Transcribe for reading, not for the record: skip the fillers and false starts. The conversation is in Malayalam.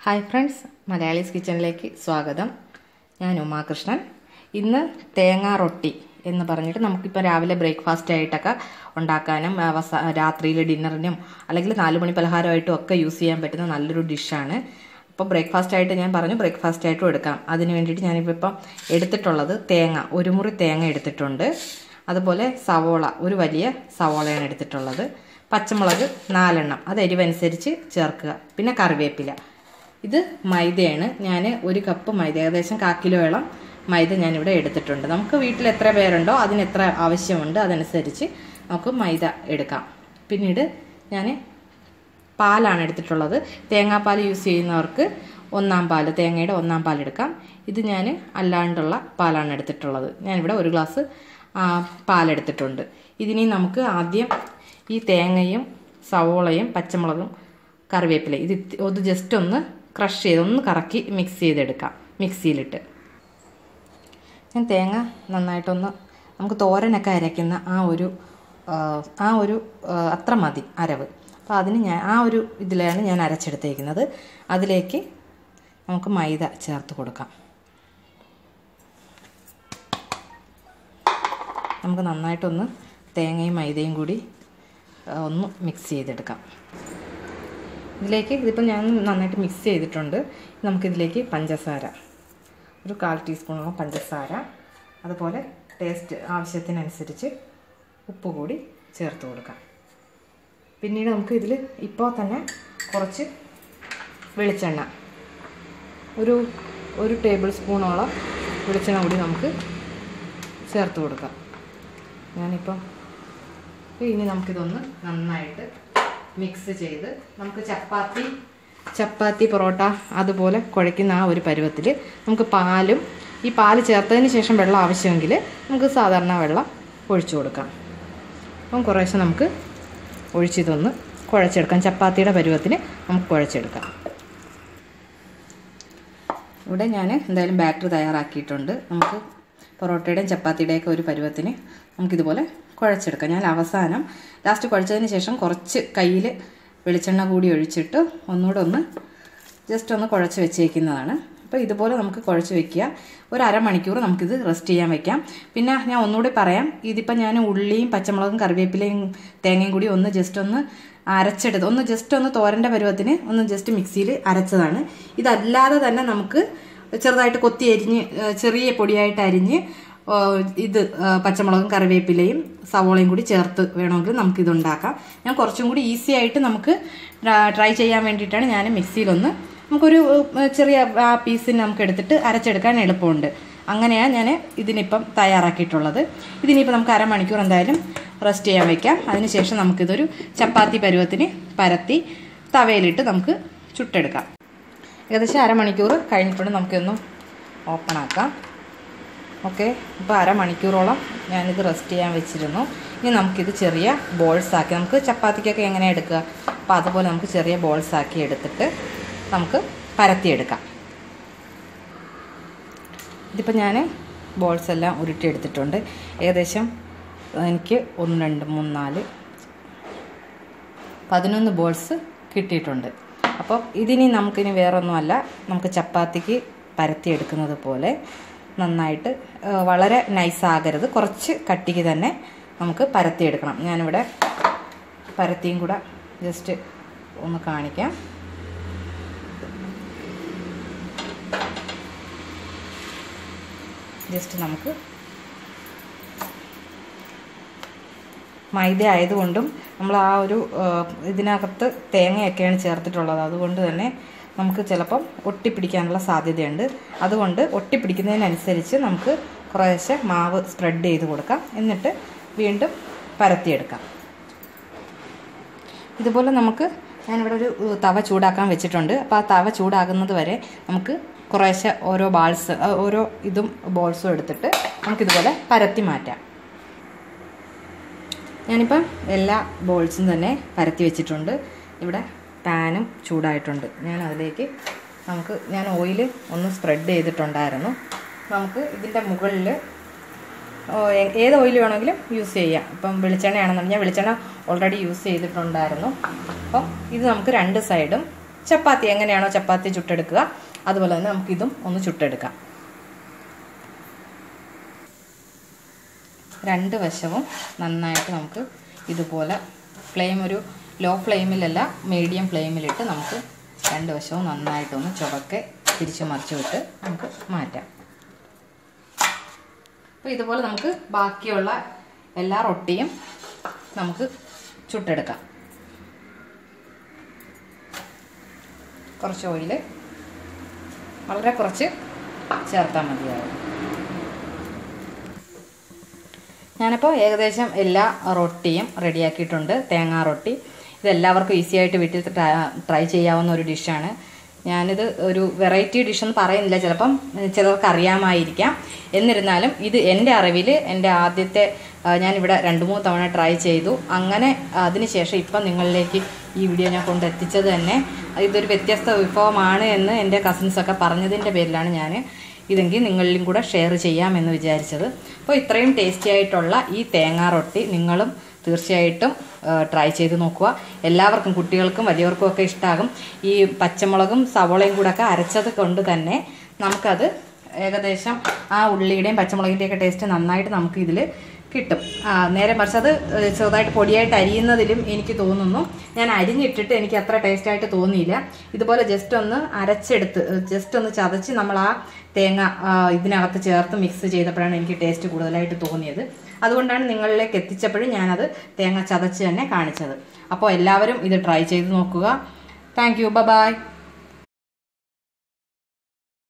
ഹായ് ഫ്രണ്ട്സ്, മലയാളീസ് കിച്ചണിലേക്ക് സ്വാഗതം. ഞാൻ ഉമാകൃഷ്ണൻ. ഇന്ന് തേങ്ങാ റൊട്ടി എന്ന് പറഞ്ഞിട്ട് നമുക്കിപ്പോൾ രാവിലെ ബ്രേക്ക്ഫാസ്റ്റ് ആയിട്ടൊക്കെ ഉണ്ടാക്കാനും രാത്രിയിൽ ഡിന്നറിനും അല്ലെങ്കിൽ 4 മണി പലഹാരമായിട്ടും ഒക്കെ യൂസ് ചെയ്യാൻ പറ്റുന്ന നല്ലൊരു ഡിഷാണ്. അപ്പോൾ ബ്രേക്ക്ഫാസ്റ്റ് ആയിട്ട് ഞാൻ പറഞ്ഞു, ബ്രേക്ക്ഫാസ്റ്റ് ആയിട്ടും എടുക്കാം. അതിന് വേണ്ടിയിട്ട് ഞാനിപ്പോൾ എടുത്തിട്ടുള്ളത് ഒരു മുറി തേങ്ങ എടുത്തിട്ടുണ്ട്. അതുപോലെ സവോള, ഒരു വലിയ സവോളയാണ് എടുത്തിട്ടുള്ളത്. പച്ചമുളക് 4 എണ്ണം, അത് എരിവനുസരിച്ച് ചേർക്കുക. പിന്നെ കറിവേപ്പില. ഇത് മൈദയാണ്. ഞാൻ 1 കപ്പ് മൈദ, ഏകദേശം 1/4 കിലോയോളം മൈദ ഞാനിവിടെ എടുത്തിട്ടുണ്ട്. നമുക്ക് വീട്ടിൽ എത്ര പേരുണ്ടോ അതിന് എത്ര ആവശ്യമുണ്ട് അതനുസരിച്ച് നമുക്ക് മൈദ എടുക്കാം. പിന്നീട് ഞാൻ പാലാണ് എടുത്തിട്ടുള്ളത്. തേങ്ങാപ്പാൽ യൂസ് ചെയ്യുന്നവർക്ക് 1-ാം പാൽ, തേങ്ങയുടെ 1-ാം പാൽ എടുക്കാം. ഇത് ഞാൻ അല്ലാണ്ടുള്ള പാലാണ് എടുത്തിട്ടുള്ളത്. ഞാനിവിടെ 1 ഗ്ലാസ് പാലെടുത്തിട്ടുണ്ട്. ഇതിനി നമുക്ക് ആദ്യം ഈ തേങ്ങയും സവോളയും പച്ചമുളകും കറിവേപ്പില ഇത് ജസ്റ്റ് ഒന്ന് ക്രഷ് ചെയ്ത് ഒന്ന് കറക്കി മിക്സ് ചെയ്തെടുക്കാം മിക്സിയിലിട്ട്. ഞാൻ തേങ്ങ നന്നായിട്ടൊന്ന്, നമുക്ക് തോരനൊക്കെ അരയ്ക്കുന്ന ആ ഒരു അത്ര മതി അരവ്. അപ്പോൾ അതിന് ഞാൻ ഇതിലാണ് ഞാൻ അരച്ചെടുത്തേക്കുന്നത്. അതിലേക്ക് നമുക്ക് മൈദ ചേർത്ത് കൊടുക്കാം. നമുക്ക് നന്നായിട്ടൊന്ന് തേങ്ങയും മൈദയും കൂടി ഒന്ന് മിക്സ് ചെയ്തെടുക്കാം. ഇതിപ്പം ഞാൻ നന്നായിട്ട് മിക്സ് ചെയ്തിട്ടുണ്ട്. നമുക്കിതിലേക്ക് പഞ്ചസാര, ഒരു 1/4 ടീസ്പൂണോളം പഞ്ചസാര, അതുപോലെ ടേസ്റ്റ് ആവശ്യത്തിനനുസരിച്ച് ഉപ്പ് കൂടി ചേർത്ത് കൊടുക്കാം. പിന്നീട് നമുക്ക് ഇപ്പോൾ തന്നെ കുറച്ച് വെളിച്ചെണ്ണ, ഒരു ടേബിൾ സ്പൂണോളം വെളിച്ചെണ്ണ കൂടി നമുക്ക് ചേർത്ത് കൊടുക്കാം. ഇനി നമുക്കിതൊന്ന് നന്നായിട്ട് മിക്സ് ചെയ്ത് നമുക്ക് ചപ്പാത്തി പൊറോട്ട അതുപോലെ കുഴയ്ക്കുന്ന ആ ഒരു പരുവത്തിൽ നമുക്ക് ഈ പാല് ചേർത്തതിന് ശേഷം വെള്ളം ആവശ്യമെങ്കിൽ നമുക്ക് സാധാരണ വെള്ളം ഒഴിച്ചു കൊടുക്കാം. അപ്പം കുറേശ്ശെ നമുക്ക് ഒഴിച്ചിതൊന്ന് കുഴച്ചെടുക്കാം. ചപ്പാത്തിയുടെ പരുവത്തിന് നമുക്ക് കുഴച്ചെടുക്കാം. ഇവിടെ ഞാൻ എന്തായാലും ബാറ്റർ തയ്യാറാക്കിയിട്ടുണ്ട്. നമുക്ക് പൊറോട്ടയുടെയും ചപ്പാത്തിയുടെയൊക്കെ ഒരു പരുവത്തിന് നമുക്കിതുപോലെ കുഴച്ചെടുക്കാം. ഞാൻ ലാസ്റ്റ് കുഴച്ചതിന് ശേഷം കുറച്ച് കയ്യിൽ വെളിച്ചെണ്ണ കൂടി ഒഴിച്ചിട്ട് ഒന്നുകൂടെ ജസ്റ്റ് ഒന്ന് കുഴച്ച് വെച്ചേക്കുന്നതാണ്. അപ്പോൾ ഇതുപോലെ നമുക്ക് കുഴച്ച് വെക്കുക. ഒരു അരമണിക്കൂർ നമുക്കിത് റെസ്റ്റ് ചെയ്യാൻ വെക്കാം. പിന്നെ ഞാൻ ഒന്നുകൂടി പറയാം, ഇതിപ്പോൾ ഞാൻ ഉള്ളിയും പച്ചമുളകും കറിവേപ്പിലയും തേങ്ങയും കൂടി അരച്ചെടുത്ത് ജസ്റ്റ് തോരൻ്റെ പരുവത്തിന് ജസ്റ്റ് മിക്സിയിൽ അരച്ചതാണ്. ഇതല്ലാതെ തന്നെ നമുക്ക് ചെറുതായിട്ട് കൊത്തി അരിഞ്ഞ് ചെറിയ പൊടിയായിട്ട് അരിഞ്ഞ് പച്ചമുളകും കറിവേപ്പിലയും സവോളയും കൂടി ചേർത്ത് വേണമെങ്കിൽ നമുക്കിതുണ്ടാക്കാം. ഞാൻ കുറച്ചും കൂടി ഈസി ആയിട്ട് നമുക്ക് ട്രൈ ചെയ്യാൻ വേണ്ടിയിട്ടാണ് ഞാൻ മിക്സിയിലൊന്ന് നമുക്കൊരു ചെറിയ പീസിന് നമുക്ക് എടുത്തിട്ട് അരച്ചെടുക്കാൻ എളുപ്പമുണ്ട്. അങ്ങനെയാണ് ഞാൻ ഇതിനിപ്പം തയ്യാറാക്കിയിട്ടുള്ളത്. ഇതിനിപ്പോൾ നമുക്ക് അരമണിക്കൂർ എന്തായാലും റെസ്റ്റ് ചെയ്യാൻ വയ്ക്കാം. അതിനുശേഷം നമുക്കിതൊരു ചപ്പാത്തി പരുവത്തിന് പരത്തി തവയിലിട്ട് നമുക്ക് ചുട്ടെടുക്കാം. ഏകദേശം അരമണിക്കൂർ കഴിഞ്ഞിട്ടുണ്ട്. നമുക്കൊന്ന് ഓപ്പൺ ആക്കാം. ഓക്കെ, ഇപ്പോൾ അരമണിക്കൂറോളം ഞാനിത് റെസ്റ്റ് ചെയ്യാൻ വെച്ചിരുന്നു. ഇനി നമുക്കിത് ചെറിയ ബോൾസാക്കി, നമുക്ക് ചപ്പാത്തിക്കൊക്കെ എങ്ങനെ എടുക്കുക, അപ്പോൾ അതുപോലെ നമുക്ക് ചെറിയ ബോൾസാക്കി എടുത്തിട്ട് നമുക്ക് പരത്തിയെടുക്കാം. ഇതിപ്പോൾ ഞാൻ ബോൾസ് എല്ലാം ഉരുട്ടിയെടുത്തിട്ടുണ്ട്. ഏകദേശം എനിക്ക് 1 2 3 4 11 ബോൾസ് കിട്ടിയിട്ടുണ്ട്. അപ്പോൾ നമുക്കിനി വേറൊന്നുമല്ല, നമുക്ക് ചപ്പാത്തിക്ക് പരത്തിയെടുക്കുന്നത് പോലെ നന്നായിട്ട്, വളരെ നൈസാകരുത്, കുറച്ച് കട്ടിക്ക് തന്നെ നമുക്ക് പരത്തിയെടുക്കണം. ഞാനിവിടെ പരത്തിയും കൂടെ ജസ്റ്റ് ഒന്ന് കാണിക്കാം. ജസ്റ്റ് നമുക്ക് മൈദ ആയതുകൊണ്ടും നമ്മൾ ഇതിനകത്ത് തേങ്ങയൊക്കെയാണ് ചേർത്തിട്ടുള്ളത്, അതുകൊണ്ട് തന്നെ നമുക്ക് ചിലപ്പം ഒട്ടിപ്പിടിക്കാനുള്ള സാധ്യതയുണ്ട്. അതുകൊണ്ട് ഒട്ടിപ്പിടിക്കുന്നതിനനുസരിച്ച് നമുക്ക് കുറേശ്ശെ മാവ് സ്പ്രെഡ് ചെയ്ത് കൊടുക്കാം. എന്നിട്ട് വീണ്ടും പരത്തിയെടുക്കാം. ഇതുപോലെ ഞാനിവിടെ ഒരു തവ ചൂടാക്കാൻ വെച്ചിട്ടുണ്ട്. അപ്പോൾ ആ തവ ചൂടാകുന്നത് വരെ നമുക്ക് കുറേശ്ശെ ഓരോ ബോൾസും എടുത്തിട്ട് നമുക്കിതുപോലെ പരത്തി മാറ്റാം. ഞാനിപ്പം എല്ലാ ബോൾസും തന്നെ പരത്തി വെച്ചിട്ടുണ്ട്. ഇവിടെ പാനും ചൂടായിട്ടുണ്ട്. ഞാൻ ഓയിൽ ഒന്ന് സ്പ്രെഡ് ചെയ്തിട്ടുണ്ടായിരുന്നു. നമുക്ക് ഇതിൻ്റെ മുകളിൽ ഏത് ഓയിൽ വേണമെങ്കിലും യൂസ് ചെയ്യാം. ഇപ്പം വെളിച്ചെണ്ണയാണെന്നുണ്ടെങ്കിൽ ഞാൻ വെളിച്ചെണ്ണ ഓൾറെഡി യൂസ് ചെയ്തിട്ടുണ്ടായിരുന്നു. അപ്പം ഇത് നമുക്ക് 2 സൈഡും ചപ്പാത്തി എങ്ങനെയാണോ ചപ്പാത്തി ചുട്ടെടുക്കുക അതുപോലെ തന്നെ നമുക്കിതും ഒന്ന് ചുട്ടെടുക്കാം. രണ്ട് വശവും നന്നായിട്ട് നമുക്ക് ഇതുപോലെ ഫ്ലെയിം ഒരു ലോ ഫ്ലെയിമിലല്ല മീഡിയം ഫ്ലെയിമിലിട്ട് നമുക്ക് രണ്ട് വശവും നന്നായിട്ടൊന്ന് ചുവക്കെ തിരിച്ച് മറിച്ച് വിട്ട് നമുക്ക് മാറ്റാം. അപ്പോൾ ഇതുപോലെ നമുക്ക് ബാക്കിയുള്ള എല്ലാ റൊട്ടിയും നമുക്ക് ചുട്ടെടുക്കാം. കുറച്ച് ഓയിൽ വളരെ കുറച്ച് ചേർത്താൽ മതിയാവും. ഞാനിപ്പോൾ ഏകദേശം എല്ലാ റൊട്ടിയും റെഡിയാക്കിയിട്ടുണ്ട്. തേങ്ങാ റൊട്ടി ഇതെല്ലാവർക്കും ഈസി ആയിട്ട് വീട്ടിൽ ട്രൈ ചെയ്യാവുന്ന ഒരു ഡിഷാണ്. ഞാനിത് ഒരു വെറൈറ്റി ഡിഷെന്ന് പറയുന്നില്ല, ചിലപ്പം ചിലർക്ക് അറിയാമായിരിക്കാം. എന്നിരുന്നാലും ഇത് എൻ്റെ അറിവിൽ എൻ്റെ ആദ്യത്തെ ഞാനിവിടെ 2-3 തവണ ട്രൈ ചെയ്തു. അങ്ങനെ അതിനുശേഷം ഇപ്പം നിങ്ങളിലേക്ക് ഈ വീഡിയോ ഞാൻ കൊണ്ടെത്തിച്ചത് തന്നെ ഇതൊരു വ്യത്യസ്ത വിഭവമാണ് എന്ന് എൻ്റെ കസിൻസൊക്കെ പറഞ്ഞതിൻ്റെ പേരിലാണ് ഞാൻ ഇതെങ്കിൽ നിങ്ങളിലും കൂടെ ഷെയർ ചെയ്യാമെന്ന് വിചാരിച്ചത്. അപ്പോൾ ഇത്രയും ടേസ്റ്റി ആയിട്ടുള്ള ഈ തേങ്ങാ റൊട്ടി നിങ്ങളും തീർച്ചയായിട്ടും ട്രൈ ചെയ്ത് നോക്കുക. എല്ലാവർക്കും, കുട്ടികൾക്കും വലിയവർക്കും ഒക്കെ ഇഷ്ടമാകും. ഈ പച്ചമുളകും സവോളയും കൂടെ ഒക്കെ അരച്ചത് കൊണ്ട് തന്നെ നമുക്കത് ഏകദേശം ആ ഉള്ളിയുടെയും പച്ചമുളകിൻ്റെയൊക്കെ ടേസ്റ്റ് നന്നായിട്ട് നമുക്ക് ഇതിൽ കിട്ടും. നേരെ മറിച്ച് അത് ചെറുതായിട്ട് പൊടിയായിട്ട് അരിയുന്നതിലും എനിക്ക് തോന്നുന്നു, ഞാൻ അരിഞ്ഞിട്ടിട്ട് എനിക്ക് അത്ര ടേസ്റ്റായിട്ട് തോന്നിയില്ല. ഇതുപോലെ ജസ്റ്റ് ഒന്ന് അരച്ചെടുത്ത് ജസ്റ്റ് ഒന്ന് ചതച്ച് നമ്മൾ ആ തേങ്ങ ഇതിനകത്ത് ചേർത്ത് മിക്സ് ചെയ്തപ്പോഴാണ് എനിക്ക് ടേസ്റ്റ് കൂടുതലായിട്ട് തോന്നിയത്. അതുകൊണ്ടാണ് നിങ്ങളിലേക്ക് എത്തിച്ചപ്പോഴും ഞാനത് തേങ്ങ ചതച്ച് തന്നെ കാണിച്ചത്. അപ്പോൾ എല്ലാവരും ഇത് ട്രൈ ചെയ്ത് നോക്കുക. Thank you. ബൈ.